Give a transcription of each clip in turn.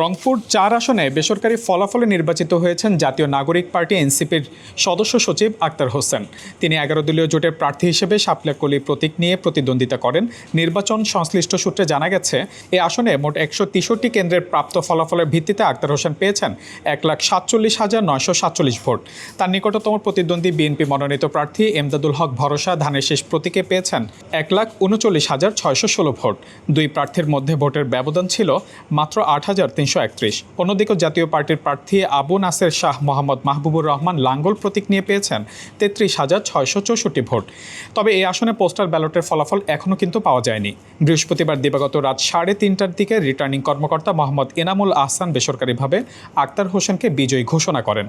রংপুর ৪ আসনে বেসরকারি ফলাফলে নির্বাচিত হয়েছেন জাতীয় নাগরিক পার্টি এনসিপির সদস্য সচিব আক্তার হোসেন। তিনি ১১ দলীয় জোটের প্রার্থী হিসেবে শাপলা কলি প্রতীক নিয়ে প্রতিদ্বন্দ্বিতা করেন। নির্বাচন সংশ্লিষ্ট সূত্রে জানা গেছে, এই আসনে মোট ১৬৩ কেন্দ্রের প্রাপ্ত ফলাফলের ভিত্তিতে আক্তার হোসেন পেয়েছেন ১,৪৭,৯৪৭ ভোট। তার নিকটতম প্রতিদ্বন্দ্বী বিএনপি মনোনীত প্রার্থী এমদাদুল হক ভরসা ধানের শীষ প্রতীকে পেয়েছেন ১,৩৯,৬১৬ ভোট। দুই প্রার্থীর মধ্যে ভোটের ব্যবধান ছিল মাত্র ৮,৩৩১। অন্যদিকে জাতীয় পার্টির প্রার্থী আবু নাসের শাহ মোহাম্মদ মাহবুবুর রহমান লাঙ্গল প্রতীক নিয়ে পেয়েছেন ৩৩,৬৬৪ ভোট। তবে এই আসনে পোস্টাল ব্যালটের ফলাফল এখনও কিন্তু পাওয়া যায়নি। বৃহস্পতিবার দিবাগত রাত ৩:৩০টার দিকে রিটার্নিং কর্মকর্তা মোহাম্মদ এনামুল আহসান বেসরকারিভাবে আক্তার হোসেনকে বিজয়ী ঘোষণা করেন।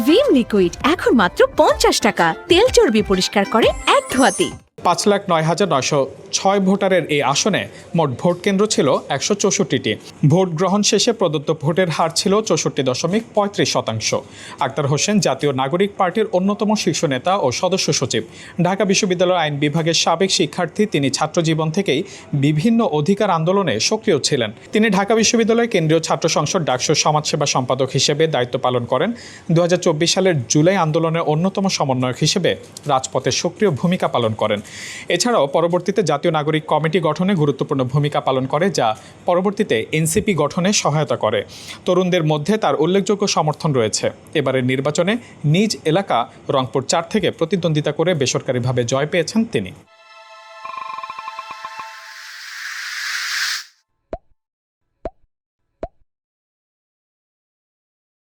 ভিম লিকুইড এখন মাত্র ৫০ টাকা, তেল চর্বি পরিষ্কার করে এক ধোয়াতেই। ৫,০৯,৯০৬ ভোটারের এই আসনে মোট ভোট কেন্দ্র ছিল ১৬৪টি। ভোট গ্রহণ শেষে প্রদত্ত ভোটের হার ছিল ৬৪.৩৫%। আক্তার হোসেন জাতীয় নাগরিক পার্টির অন্যতম শীর্ষ নেতা ও সদস্য সচিব। ঢাকা বিশ্ববিদ্যালয়ের আইন বিভাগের সাবেক শিক্ষার্থী। তিনি ছাত্রজীবন থেকেই বিভিন্ন অধিকার আন্দোলনে সক্রিয় ছিলেন। তিনি ঢাকা বিশ্ববিদ্যালয়ের কেন্দ্রীয় ছাত্র সংসদ ডাকসুর সমাজসেবা সম্পাদক হিসেবে দায়িত্ব পালন করেন। ২০২৪ সালের জুলাই আন্দোলনের অন্যতম সমন্বয়ক হিসেবে রাজপথে সক্রিয় ভূমিকা পালন করেন। এছাড়াও পরবর্তীতে জাতীয় নাগরিক কমিটি গঠনে গুরুত্বপূর্ণ ভূমিকা পালন করে, যা পরবর্তীতে এনসিপি গঠনে সহায়তা করে। তরুণদের মধ্যে তার উল্লেখযোগ্য সমর্থন রয়েছে। এবারের নির্বাচনে নিজ এলাকা রংপুর ৪ থেকে প্রতিদ্বন্দ্বিতা করে বেসরকারিভাবে জয় পেয়েছেন তিনি।